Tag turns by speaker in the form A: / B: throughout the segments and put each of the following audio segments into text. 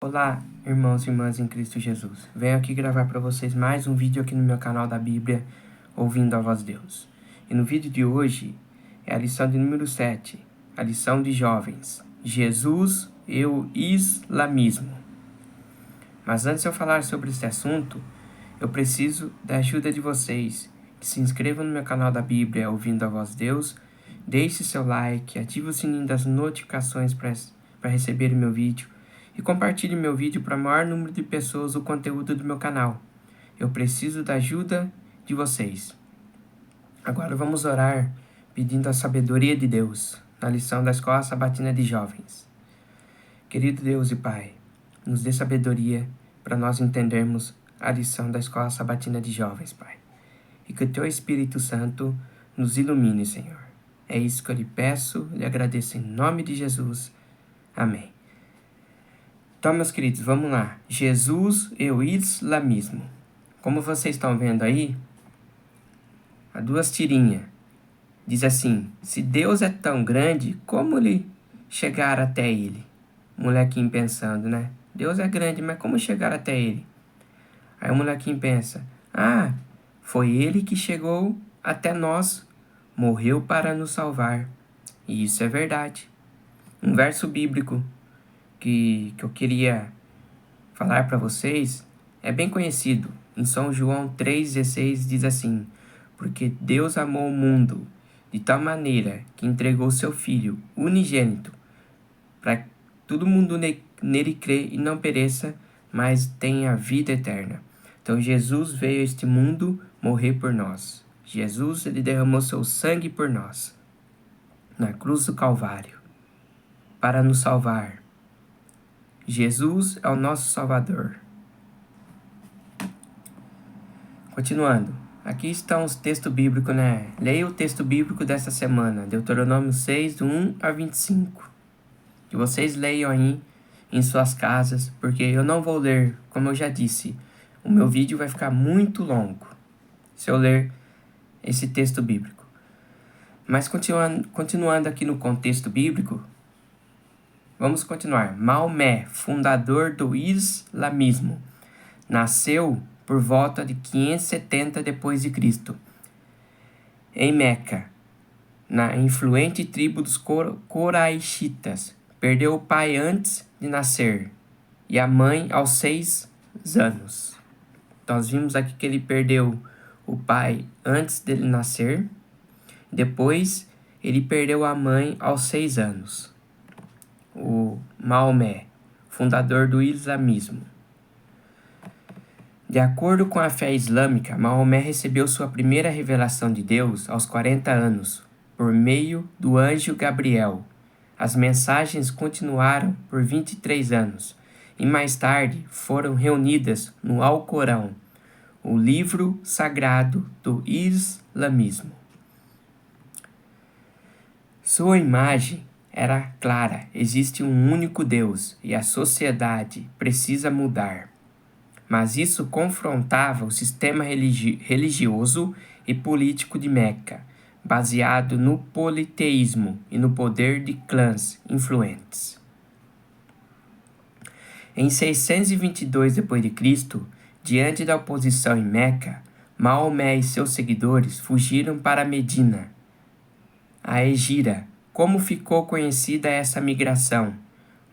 A: Olá, irmãos e irmãs em Cristo Jesus. Venho aqui gravar para vocês mais um vídeo aqui no meu canal da Bíblia, Ouvindo a Voz de Deus. E no vídeo de hoje é a lição de número 7, a lição de jovens. Jesus e o islamismo. Mas antes de eu falar sobre este assunto, eu preciso da ajuda de vocês, que se inscrevam no meu canal da Bíblia, Ouvindo a Voz de Deus, deixe seu like, ative o sininho das notificações para receber o meu vídeo, e compartilhe meu vídeo para o maior número de pessoas o conteúdo do meu canal. Eu preciso da ajuda de vocês. Agora vamos orar pedindo a sabedoria de Deus na lição da Escola Sabatina de Jovens. Querido Deus e Pai, nos dê sabedoria para nós entendermos a lição da Escola Sabatina de Jovens, Pai. E que o Teu Espírito Santo nos ilumine, Senhor. É isso que eu lhe peço, lhe agradeço em nome de Jesus. Amém. Então, meus queridos, vamos lá. Jesus e o islamismo. Como vocês estão vendo aí, há duas tirinhas. Diz assim: se Deus é tão grande, como lhe chegar até ele? Molequinho pensando, né? Deus é grande, mas como chegar até ele? Aí o molequinho pensa: foi ele que chegou até nós, morreu para nos salvar. E isso é verdade. Um verso bíblico que eu queria falar para vocês é bem conhecido. Em São João 3,16 diz assim: porque Deus amou o mundo de tal maneira que entregou seu Filho unigênito, para que todo mundo nele crê e não pereça, mas tenha vida eterna. Então Jesus veio a este mundo morrer por nós. Jesus, ele derramou seu sangue por nós, na cruz do Calvário, para nos salvar. Jesus é o nosso Salvador. Continuando, aqui estão os textos bíblicos, né? Leia o texto bíblico dessa semana, Deuteronômio 6, do 1 a 25. Que vocês leiam aí em suas casas, porque eu não vou ler, como eu já disse. O meu vídeo vai ficar muito longo se eu ler esse texto bíblico. Mas continuando aqui no contexto bíblico, vamos continuar. Maomé, fundador do islamismo, nasceu por volta de 570 d.C., em Meca, na influente tribo dos Coraixitas. Perdeu o pai antes de nascer e a mãe aos 6 anos. Então, nós vimos aqui que ele perdeu o pai antes dele nascer. Depois, ele perdeu a mãe aos 6 anos. O Maomé, fundador do islamismo. De acordo com a fé islâmica, Maomé recebeu sua primeira revelação de Deus aos 40 anos, por meio do anjo Gabriel. As mensagens continuaram por 23 anos e mais tarde foram reunidas no Alcorão, o livro sagrado do islamismo. Sua imagem era clara: existe um único Deus e a sociedade precisa mudar. Mas isso confrontava o sistema religioso e político de Meca, baseado no politeísmo e no poder de clãs influentes. Em 622 d.C., diante da oposição em Meca, Maomé e seus seguidores fugiram para Medina. A Hegira, como ficou conhecida essa migração,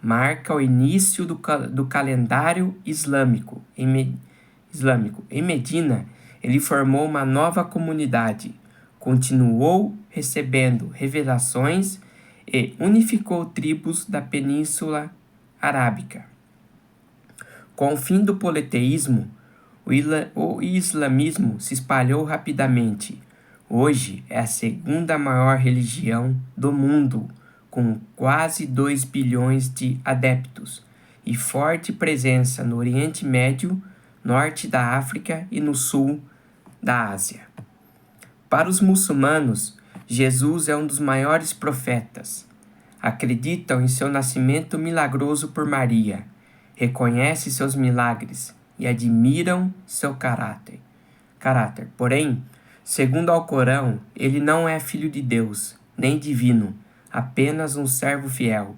A: marca o início do calendário islâmico. Em Medina, ele formou uma nova comunidade, continuou recebendo revelações e unificou tribos da Península Arábica. Com o fim do politeísmo, o islamismo se espalhou rapidamente. Hoje é a segunda maior religião do mundo, com quase 2 bilhões de adeptos e forte presença no Oriente Médio, norte da África e no sul da Ásia. Para os muçulmanos, Jesus é um dos maiores profetas. Acreditam em seu nascimento milagroso por Maria, reconhecem seus milagres e admiram seu caráter. Porém, segundo o Alcorão, ele não é filho de Deus, nem divino, apenas um servo fiel.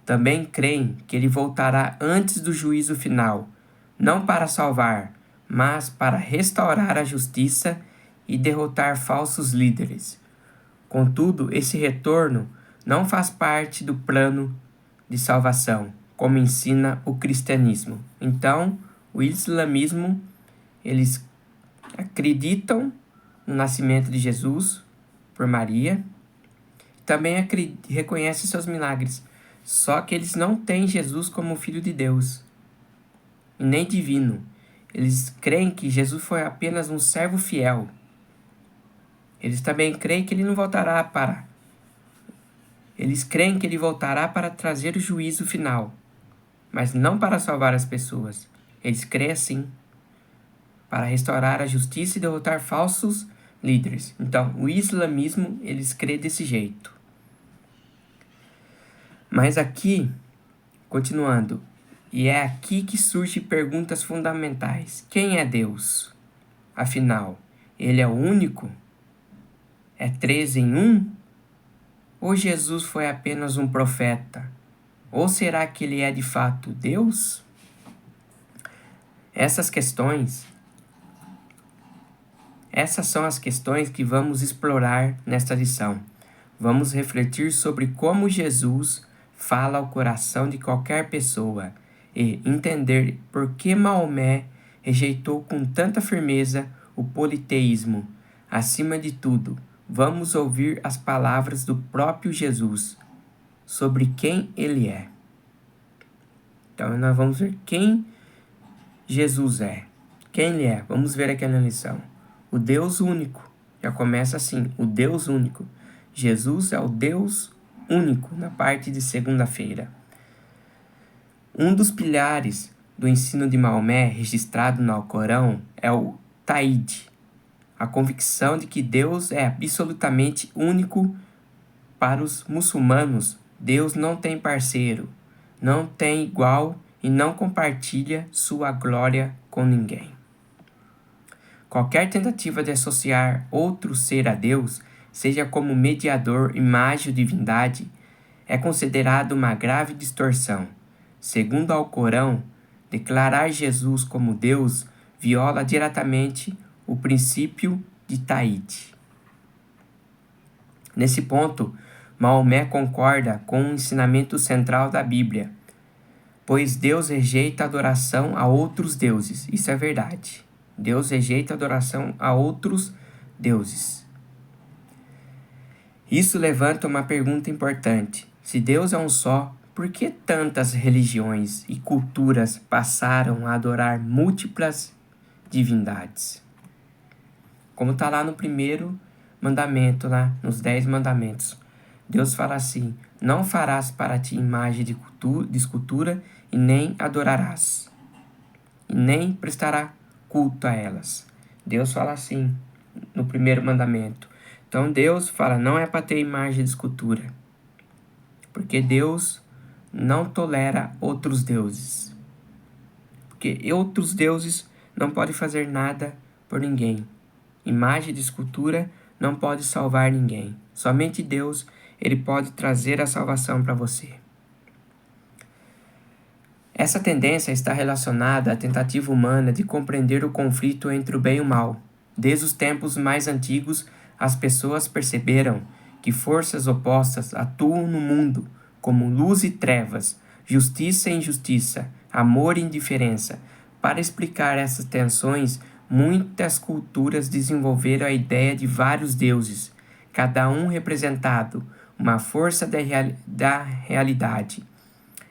A: também creem que ele voltará antes do juízo final, não para salvar, mas para restaurar a justiça e derrotar falsos líderes. Contudo, esse retorno não faz parte do plano de salvação, como ensina o cristianismo. Então, o islamismo, eles acreditam no nascimento de Jesus por Maria, também reconhecem seus milagres, só que eles não têm Jesus como Filho de Deus, e nem divino. Eles creem que Jesus foi apenas um servo fiel. Eles também creem que ele não voltará para... Eles creem que ele voltará para trazer o juízo final, mas não para salvar as pessoas. Eles creem assim, para restaurar a justiça e derrotar falsos líderes. Então, o islamismo, eles creem desse jeito. Mas aqui, continuando, e é aqui que surgem perguntas fundamentais. Quem é Deus? Afinal, ele é o único? É 3 em 1? Ou Jesus foi apenas um profeta? Ou será que ele é de fato Deus? Essas são as questões que vamos explorar nesta lição. Vamos refletir sobre como Jesus fala ao coração de qualquer pessoa e entender por que Maomé rejeitou com tanta firmeza o politeísmo. Acima de tudo, vamos ouvir as palavras do próprio Jesus sobre quem ele é. Então, nós vamos ver quem Jesus é. Quem ele é? Vamos ver aqui na lição. O Deus único. Já começa assim, o Deus único. Jesus é o Deus único, na parte de segunda-feira. Um dos pilares do ensino de Maomé, registrado no Alcorão, é o Tawhid, a convicção de que Deus é absolutamente único. Para os muçulmanos, Deus não tem parceiro, não tem igual e não compartilha sua glória com ninguém. Qualquer tentativa de associar outro ser a Deus, seja como mediador, imagem ou divindade, é considerado uma grave distorção. Segundo o Alcorão, declarar Jesus como Deus viola diretamente o princípio de Tawhid. Nesse ponto, Maomé concorda com o ensinamento central da Bíblia, pois Deus rejeita a adoração a outros deuses. Isso é verdade. Deus rejeita a adoração a outros deuses. Isso levanta uma pergunta importante. Se Deus é um só, por que tantas religiões e culturas passaram a adorar múltiplas divindades? Como está lá no primeiro mandamento, lá nos 10 mandamentos. Deus fala assim: não farás para ti imagem de escultura e nem adorarás, e nem prestará culto a elas. Deus fala assim no primeiro mandamento. Então Deus fala, não é para ter imagem de escultura, porque Deus não tolera outros deuses. Porque outros deuses não podem fazer nada por ninguém. Imagem de escultura não pode salvar ninguém. Somente Deus, ele pode trazer a salvação para você. Essa tendência está relacionada à tentativa humana de compreender o conflito entre o bem e o mal. Desde os tempos mais antigos, as pessoas perceberam que forças opostas atuam no mundo, como luz e trevas, justiça e injustiça, amor e indiferença. Para explicar essas tensões, muitas culturas desenvolveram a ideia de vários deuses, cada um representado uma força da realidade.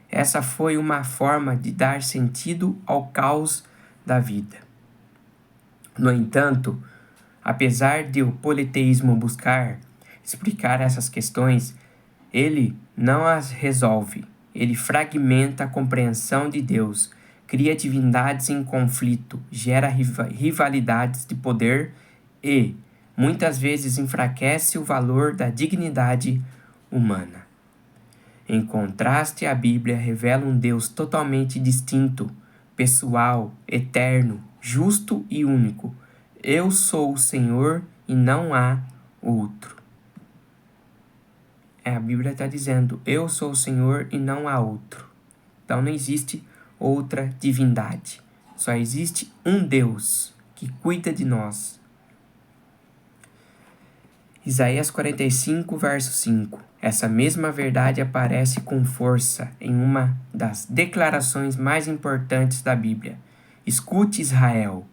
A: Essa foi uma forma de dar sentido ao caos da vida. No entanto, apesar de o politeísmo buscar explicar essas questões, ele não as resolve. Ele fragmenta a compreensão de Deus, cria divindades em conflito, gera rivalidades de poder e, muitas vezes, enfraquece o valor da dignidade humana. Em contraste, a Bíblia revela um Deus totalmente distinto, pessoal, eterno, justo e único. Eu sou o Senhor e não há outro. A Bíblia está dizendo, eu sou o Senhor e não há outro. Então não existe outra divindade. Só existe um Deus que cuida de nós. Isaías 45, verso 5. Essa mesma verdade aparece com força em uma das declarações mais importantes da Bíblia. Escute, Israel,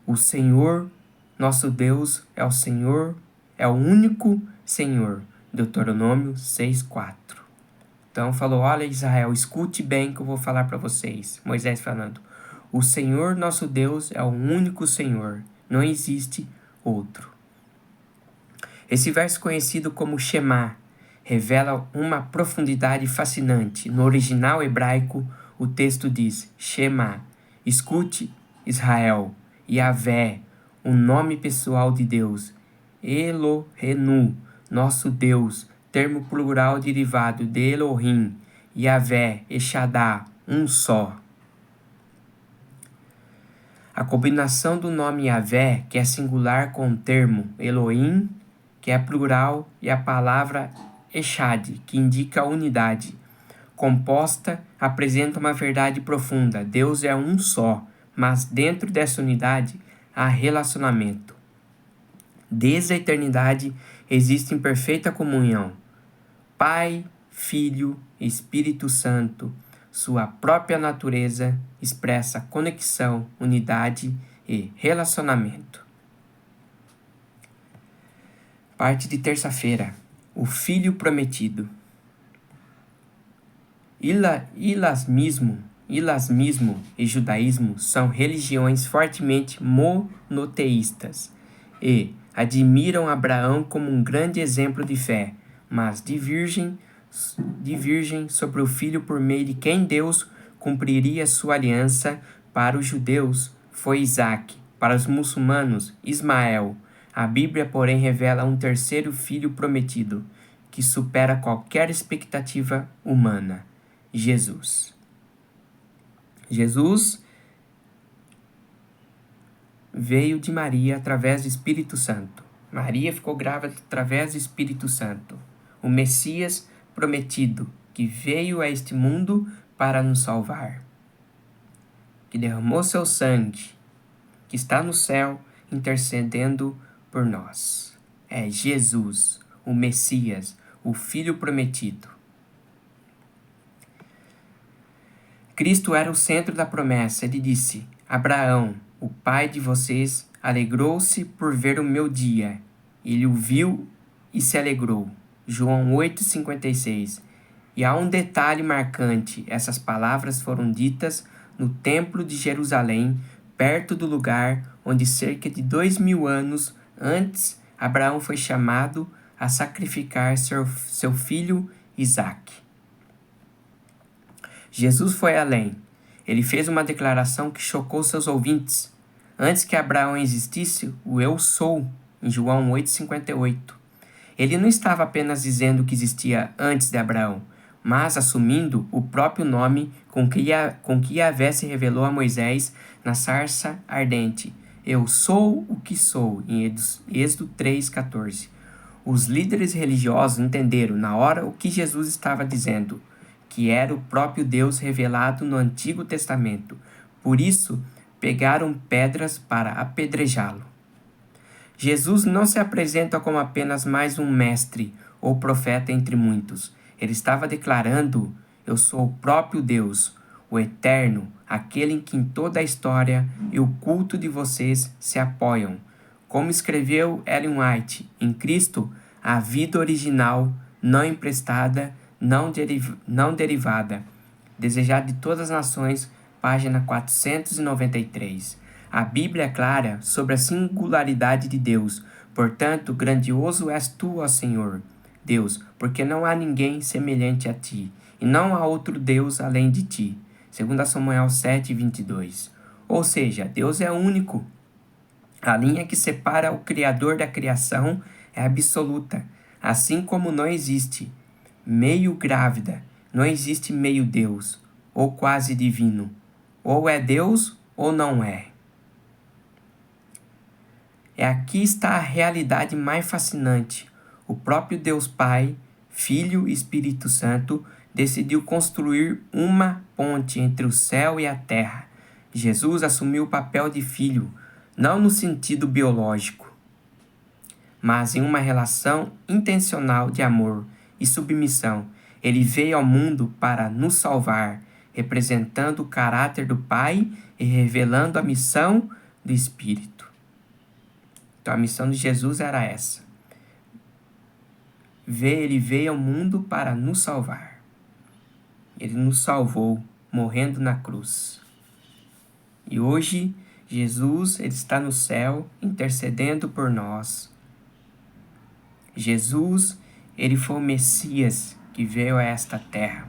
A: o Senhor, nosso Deus, é o Senhor, é o único Senhor. Deuteronômio 6:4. Então falou, olha Israel, escute bem que eu vou falar para vocês. Moisés falando, o Senhor nosso Deus é o único Senhor, não existe outro. Esse verso conhecido como Shema revela uma profundidade fascinante. No original hebraico, o texto diz, Shema, escute Israel, Yahvé, o nome pessoal de Deus, Elohenu, nosso Deus, termo plural derivado de Elohim, Yahvé, Eshadá, um só. A combinação do nome Yahvé, que é singular, com o termo Elohim, que é plural, e a palavra Echad, que indica a unidade, composta, apresenta uma verdade profunda. Deus é um só, mas dentro dessa unidade há relacionamento. Desde a eternidade existe em perfeita comunhão. Pai, Filho, Espírito Santo, sua própria natureza expressa conexão, unidade e relacionamento. Parte de terça-feira. O Filho Prometido. Ilasmismo e judaísmo são religiões fortemente monoteístas e admiram Abraão como um grande exemplo de fé, mas divergem sobre o filho por meio de quem Deus cumpriria sua aliança. Para os judeus foi Isaque, para os muçulmanos Ismael. A Bíblia, porém, revela um terceiro filho prometido, que supera qualquer expectativa humana: Jesus. Jesus veio de Maria através do Espírito Santo. Maria ficou grávida através do Espírito Santo. O Messias prometido, que veio a este mundo para nos salvar, que derramou seu sangue, que está no céu intercedendo por nós. É Jesus, o Messias, o Filho prometido. Cristo era o centro da promessa. Ele disse, Abraão, o pai de vocês, alegrou-se por ver o meu dia. Ele o viu e se alegrou. João 8,56. E há um detalhe marcante. Essas palavras foram ditas no Templo de Jerusalém, perto do lugar onde cerca de 2000 anos antes Abraão foi chamado a sacrificar seu filho Isaque. Jesus foi além. Ele fez uma declaração que chocou seus ouvintes. Antes que Abraão existisse, o Eu Sou, em João 8,58. Ele não estava apenas dizendo que existia antes de Abraão, mas assumindo o próprio nome com que Yahvé se revelou a Moisés na sarça ardente. Eu sou o que sou, em Êxodo 3,14. Os líderes religiosos entenderam na hora o que Jesus estava dizendo, que era o próprio Deus revelado no Antigo Testamento. Por isso, pegaram pedras para apedrejá-lo. Jesus não se apresenta como apenas mais um mestre ou profeta entre muitos. Ele estava declarando, eu sou o próprio Deus, o Eterno, aquele em quem toda a história e o culto de vocês se apoiam. Como escreveu Ellen White, em Cristo, a vida original, não emprestada, não derivada, desejada de todas as nações, página 493. A Bíblia é clara sobre a singularidade de Deus. Portanto, grandioso és tu, ó Senhor, Deus, porque não há ninguém semelhante a ti, e não há outro Deus além de ti. 2 Samuel 7:22. Ou seja, Deus é único. A linha que separa o Criador da criação é absoluta, assim como não existe meio grávida, não existe meio Deus, ou quase divino. Ou é Deus ou não é. Aqui está a realidade mais fascinante. O próprio Deus Pai, Filho e Espírito Santo, decidiu construir uma ponte entre o céu e a terra. Jesus assumiu o papel de filho, não no sentido biológico, mas em uma relação intencional de amor e submissão. Ele veio ao mundo para nos salvar, representando o caráter do Pai e revelando a missão do Espírito. Então a missão de Jesus era essa. Ele veio ao mundo para nos salvar. Ele nos salvou, morrendo na cruz. E hoje, Jesus, ele está no céu, intercedendo por nós. Jesus, ele foi o Messias que veio a esta terra.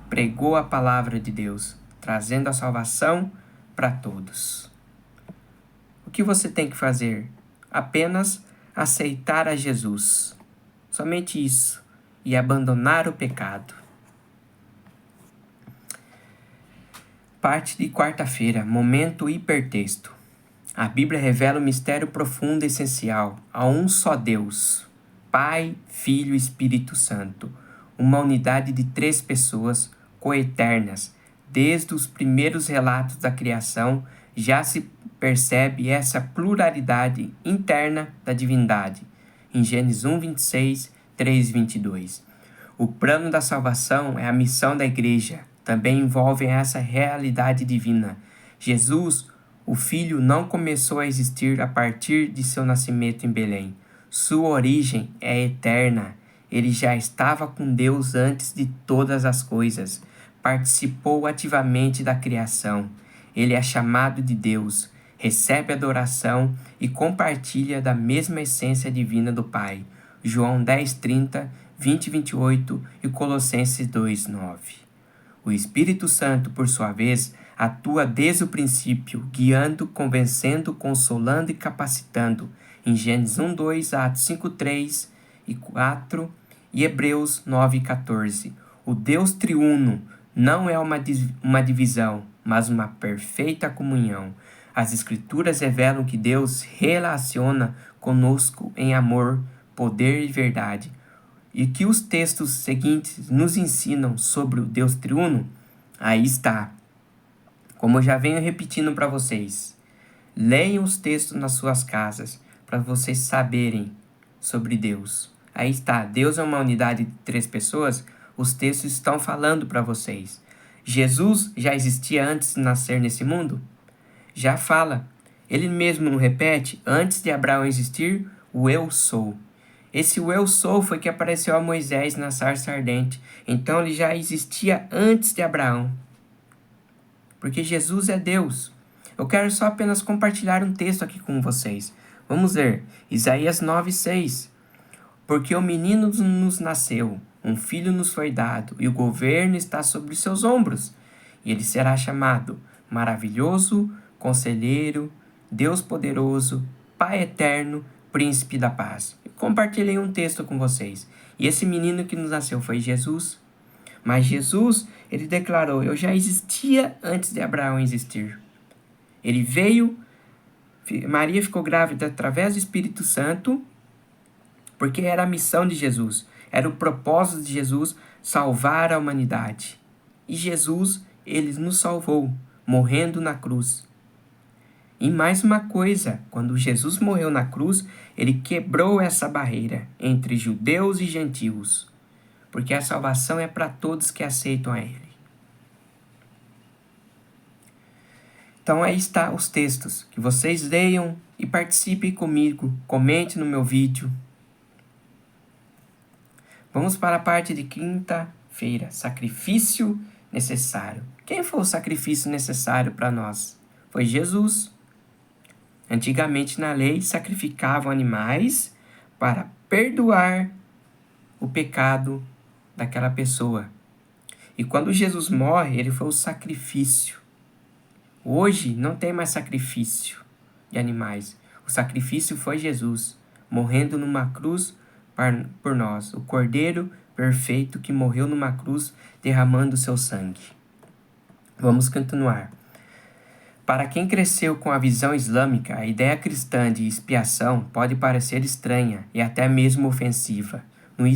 A: Pregou a palavra de Deus, trazendo a salvação para todos. O que você tem que fazer? Apenas aceitar a Jesus. Somente isso. E abandonar o pecado. Parte de quarta-feira, momento hipertexto. A Bíblia revela um mistério profundo e essencial, a um só Deus, Pai, Filho e Espírito Santo, uma unidade de 3 pessoas coeternas. Desde os primeiros relatos da criação, já se percebe essa pluralidade interna da divindade. Em Gênesis 1, 26, 3, 22. O plano da salvação é a missão da igreja. Também envolve essa realidade divina. Jesus, o Filho, não começou a existir a partir de seu nascimento em Belém. Sua origem é eterna. Ele já estava com Deus antes de todas as coisas. Participou ativamente da criação. Ele é chamado de Deus, recebe adoração e compartilha da mesma essência divina do Pai. João 10:30, 20:28 e Colossenses 2:9. O Espírito Santo, por sua vez, atua desde o princípio, guiando, convencendo, consolando e capacitando. Em Gênesis 1:2, Atos 5:3 e 4 e Hebreus 9:14. O Deus triuno não é uma divisão, mas uma perfeita comunhão. As Escrituras revelam que Deus relaciona conosco em amor, poder e verdade. E que os textos seguintes nos ensinam sobre o Deus triuno? Aí está. Como eu já venho repetindo para vocês, leiam os textos nas suas casas para vocês saberem sobre Deus. Aí está. Deus é uma unidade de 3 pessoas. Os textos estão falando para vocês. Jesus já existia antes de nascer nesse mundo? Já fala. Ele mesmo não repete? Antes de Abraão existir, o eu sou. Esse eu sou foi que apareceu a Moisés na sarça ardente. Então ele já existia antes de Abraão. Porque Jesus é Deus. Eu quero só apenas compartilhar um texto aqui com vocês. Vamos ler. Isaías 9:6. Porque o menino nos nasceu, um filho nos foi dado, e o governo está sobre seus ombros. E ele será chamado Maravilhoso, Conselheiro, Deus Poderoso, Pai Eterno, Príncipe da Paz. Eu compartilhei um texto com vocês. E esse menino que nos nasceu foi Jesus. Mas Jesus, ele declarou, eu já existia antes de Abraão existir. Ele veio, Maria ficou grávida através do Espírito Santo, porque era a missão de Jesus. Era o propósito de Jesus salvar a humanidade. E Jesus, ele nos salvou, morrendo na cruz. E mais uma coisa, quando Jesus morreu na cruz, ele quebrou essa barreira entre judeus e gentios, porque a salvação é para todos que aceitam a ele. Então aí está os textos, que vocês leiam e participem comigo, comente no meu vídeo. Vamos para a parte de quinta-feira, sacrifício necessário. Quem foi o sacrifício necessário para nós? Foi Jesus. Antigamente na lei sacrificavam animais para perdoar o pecado daquela pessoa. E quando Jesus morre, ele foi o sacrifício. Hoje não tem mais sacrifício de animais. O sacrifício foi Jesus, morrendo numa cruz por nós. O Cordeiro perfeito que morreu numa cruz, derramando seu sangue. Vamos continuar. Para quem cresceu com a visão islâmica, a ideia cristã de expiação pode parecer estranha e até mesmo ofensiva. No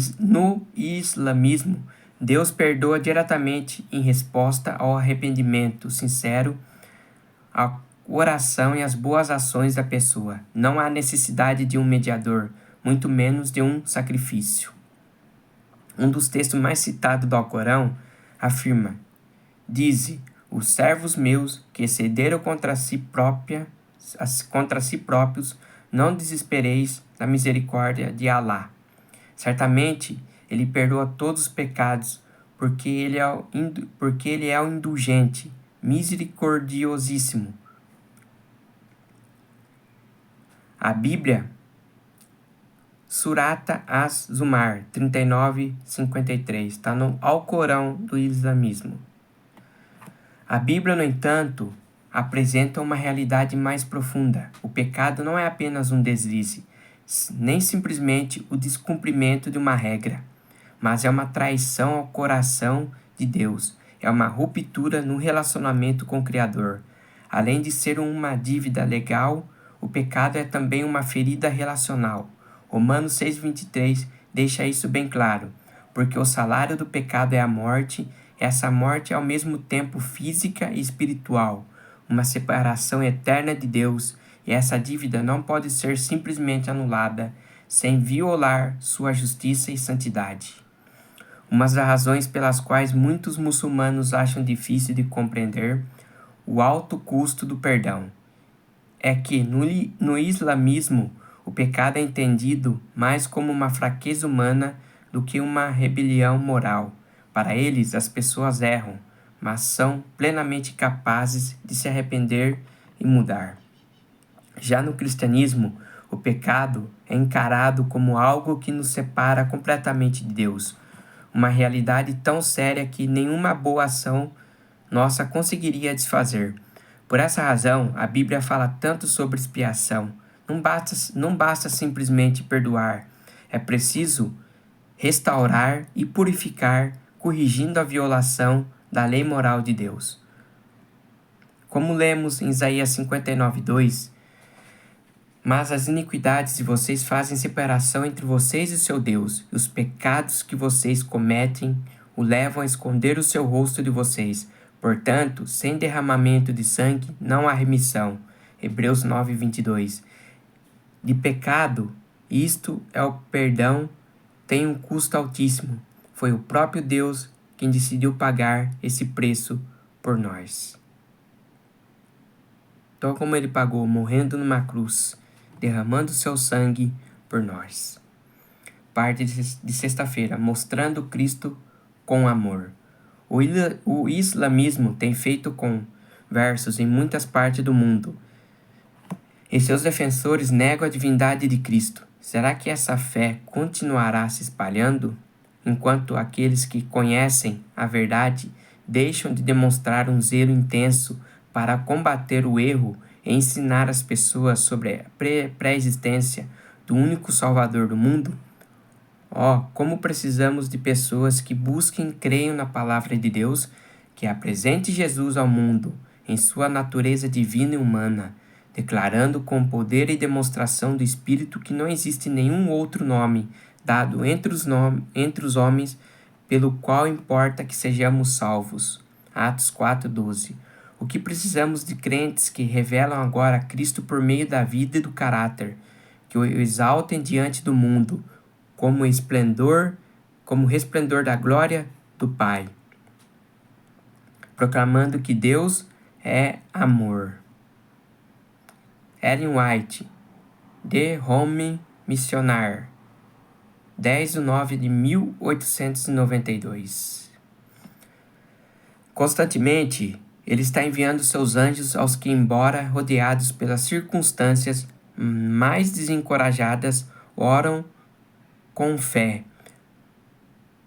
A: islamismo, Deus perdoa diretamente em resposta ao arrependimento sincero, a oração e as boas ações da pessoa. Não há necessidade de um mediador, muito menos de um sacrifício. Um dos textos mais citados do Alcorão afirma: Dize, os servos meus que excederam contra si próprios, não desespereis da misericórdia de Alá. Certamente, ele perdoa todos os pecados, porque ele é o indulgente, misericordiosíssimo. A Bíblia, Surata Az-Zumar 39:53, está no Alcorão do islamismo. A Bíblia, no entanto, apresenta uma realidade mais profunda. O pecado não é apenas um deslize, nem simplesmente o descumprimento de uma regra, mas é uma traição ao coração de Deus, é uma ruptura no relacionamento com o Criador. Além de ser uma dívida legal, o pecado é também uma ferida relacional. Romanos 6:23 deixa isso bem claro, porque o salário do pecado é a morte, e essa morte é ao mesmo tempo física e espiritual, uma separação eterna de Deus, e essa dívida não pode ser simplesmente anulada sem violar sua justiça e santidade. Uma das razões pelas quais muitos muçulmanos acham difícil de compreender o alto custo do perdão é que no islamismo o pecado é entendido mais como uma fraqueza humana do que uma rebelião moral. Para eles, as pessoas erram, mas são plenamente capazes de se arrepender e mudar. Já no cristianismo, o pecado é encarado como algo que nos separa completamente de Deus, uma realidade tão séria que nenhuma boa ação nossa conseguiria desfazer. Por essa razão, a Bíblia fala tanto sobre expiação. Não basta simplesmente perdoar, é preciso restaurar e purificar, corrigindo a violação da lei moral de Deus. Como lemos em Isaías 59:2, mas as iniquidades de vocês fazem separação entre vocês e seu Deus, e os pecados que vocês cometem o levam a esconder o seu rosto de vocês. Portanto, sem derramamento de sangue não há remissão. Hebreus 9:22. De pecado, isto é o perdão, tem um custo altíssimo. Foi o próprio Deus quem decidiu pagar esse preço por nós. Tal como ele pagou morrendo numa cruz, derramando seu sangue por nós. Parte de sexta-feira, mostrando Cristo com amor. O islamismo tem feito conversos em muitas partes do mundo, e seus defensores negam a divindade de Cristo. Será que essa fé continuará se espalhando, enquanto aqueles que conhecem a verdade deixam de demonstrar um zelo intenso para combater o erro e ensinar as pessoas sobre a pré-existência do único Salvador do mundo? Como precisamos de pessoas que busquem e creiam na palavra de Deus, que apresente Jesus ao mundo em sua natureza divina e humana, declarando com poder e demonstração do Espírito que não existe nenhum outro nome dado entre os homens pelo qual importa que sejamos salvos. Atos 4:12. O que precisamos de crentes que revelam agora Cristo por meio da vida e do caráter, que o exaltem diante do mundo, como resplendor da glória do Pai, proclamando que Deus é amor. Ellen White, The Home Missionar, 10/9/1892. Constantemente, ele está enviando seus anjos aos que, embora rodeados pelas circunstâncias mais desencorajadas, oram com fé,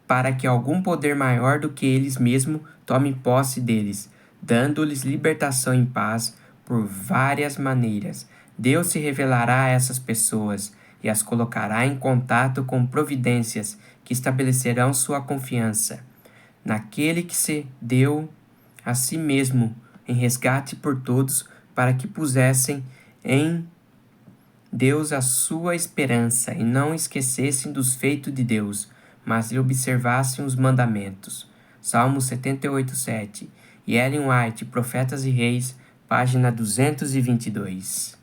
A: para que algum poder maior do que eles mesmos tome posse deles, dando-lhes libertação em paz por várias maneiras. Deus se revelará a essas pessoas e as colocará em contato com providências que estabelecerão sua confiança naquele que se deu a si mesmo em resgate por todos, para que pusessem em Deus a sua esperança e não esquecessem dos feitos de Deus, mas lhe observassem os mandamentos. Salmo 78:7. E Ellen White, Profetas e Reis, página 222.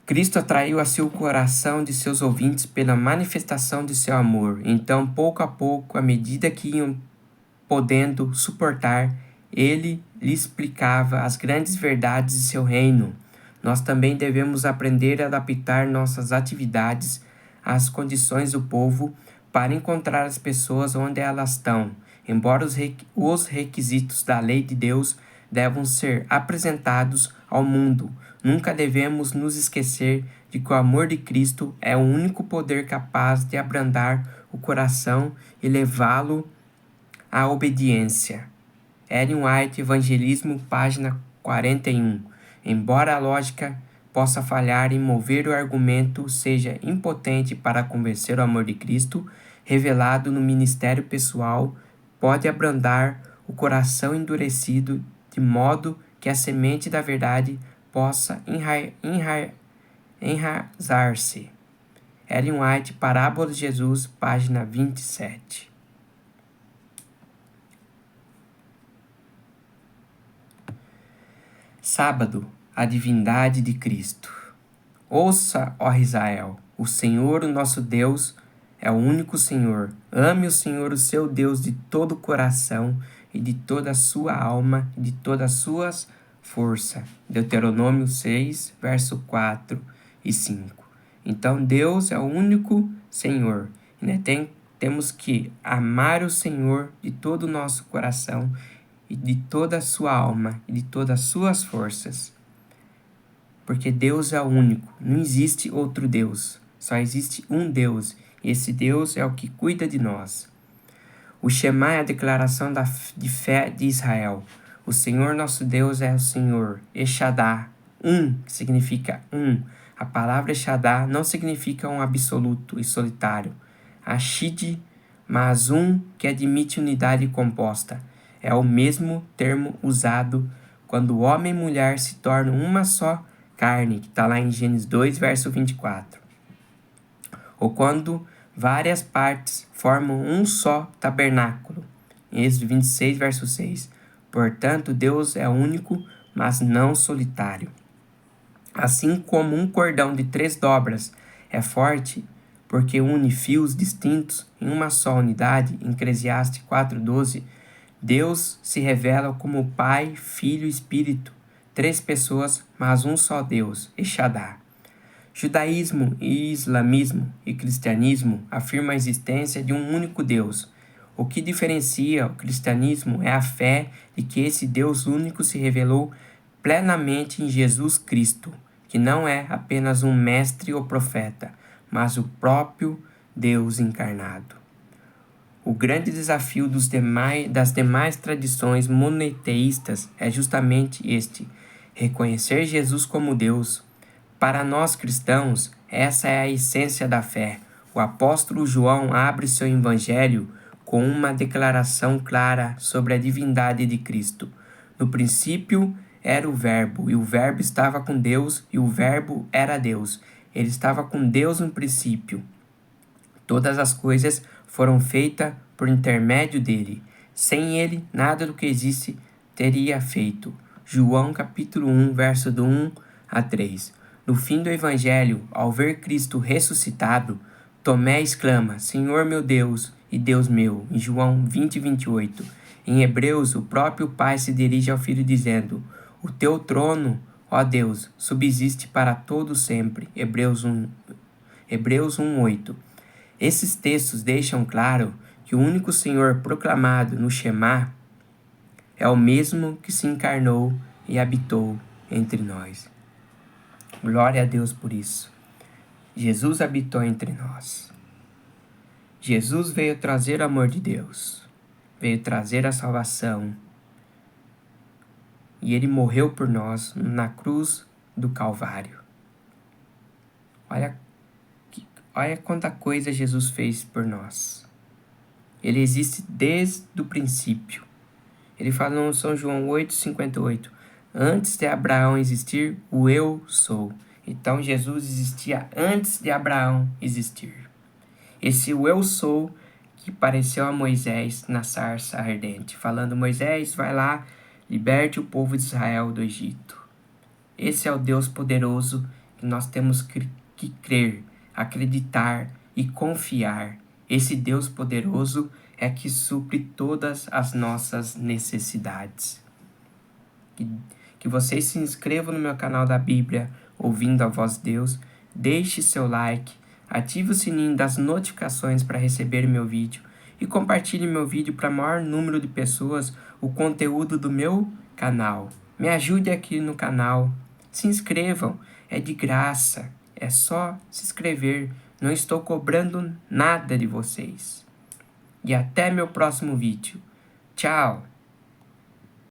A: Cristo atraiu a si o coração de seus ouvintes pela manifestação de seu amor. Então, pouco a pouco, à medida que iam podendo suportar, ele lhe explicava as grandes verdades de seu reino. Nós também devemos aprender a adaptar nossas atividades às condições do povo para encontrar as pessoas onde elas estão. Embora os requisitos da lei de Deus devam ser apresentados ao mundo, nunca devemos nos esquecer de que o amor de Cristo é o único poder capaz de abrandar o coração e levá-lo à obediência. Ellen White, Evangelismo, página 41. Embora a lógica possa falhar em mover o argumento, seja impotente para convencer o amor de Cristo, revelado no ministério pessoal, pode abrandar o coração endurecido de modo que a semente da verdade possa enraizar-se. Ellen White, Parábola de Jesus, página 27. Sábado, a divindade de Cristo. Ouça, ó Israel, o Senhor, o nosso Deus, é o único Senhor. Ame o Senhor, o seu Deus, de todo o coração e de toda a sua alma e de todas as suas forças. Deuteronômio 6, verso 4 e 5. Então, Deus é o único Senhor. Temos que amar o Senhor de todo o nosso coração e de toda a sua alma e de todas as suas forças. Porque Deus é o único, não existe outro Deus, só existe um Deus, e esse Deus é o que cuida de nós. O Shema é a declaração de fé de Israel. O Senhor nosso Deus é o Senhor, Eshadá, que significa um. A palavra Eshadá não significa um absoluto e solitário. Ashid, mas que admite unidade composta. É o mesmo termo usado quando homem e mulher se tornam uma só carne, que está lá em Gênesis 2, verso 24. Ou quando várias partes formam um só tabernáculo, em Êxodo 26, verso 6. Portanto, Deus é único, mas não solitário. Assim como um cordão de 3 dobras é forte, porque une fios distintos em uma só unidade, em Eclesiastes 4:12, Deus se revela como Pai, Filho e Espírito, 3 pessoas, mas um só Deus, Eshadá. Judaísmo e islamismo e cristianismo afirmam a existência de um único Deus. O que diferencia o cristianismo é a fé de que esse Deus único se revelou plenamente em Jesus Cristo, que não é apenas um mestre ou profeta, mas o próprio Deus encarnado. O grande desafio das demais tradições monoteístas é justamente este: reconhecer Jesus como Deus. Para nós cristãos, essa é a essência da fé. O apóstolo João abre seu evangelho com uma declaração clara sobre a divindade de Cristo. No princípio era o Verbo, e o Verbo estava com Deus, e o Verbo era Deus. Ele estava com Deus no princípio. Todas as coisas foram feitas por intermédio dele. Sem ele, nada do que existe teria feito. João capítulo 1, verso do 1 a 3. No fim do evangelho, ao ver Cristo ressuscitado, Tomé exclama: Senhor meu Deus e Deus meu, em João 20, 28. Em Hebreus, o próprio Pai se dirige ao Filho dizendo: O teu trono, ó Deus, subsiste para todo sempre. Hebreus 1, 8. Esses textos deixam claro que o único Senhor proclamado no Shema é o mesmo que se encarnou e habitou entre nós. Glória a Deus por isso. Jesus habitou entre nós. Jesus veio trazer o amor de Deus. Veio trazer a salvação. E ele morreu por nós na cruz do Calvário. Olha quanta coisa Jesus fez por nós. Ele existe desde o princípio. Ele fala em São João 8:58. Antes de Abraão existir, o Eu sou. Então Jesus existia antes de Abraão existir. Esse eu sou que pareceu a Moisés na sarça ardente, falando: Moisés, vai lá, liberte o povo de Israel do Egito. Esse é o Deus poderoso que nós temos que crer, acreditar e confiar. Esse Deus poderoso é que supre todas as nossas necessidades. Que vocês se inscrevam no meu canal da Bíblia, ouvindo a voz de Deus, deixe seu like, ative o sininho das notificações para receber meu vídeo e compartilhe meu vídeo para maior número de pessoas o conteúdo do meu canal. Me ajude aqui no canal, se inscrevam, é de graça, é só se inscrever, não estou cobrando nada de vocês. E até meu próximo vídeo. Tchau!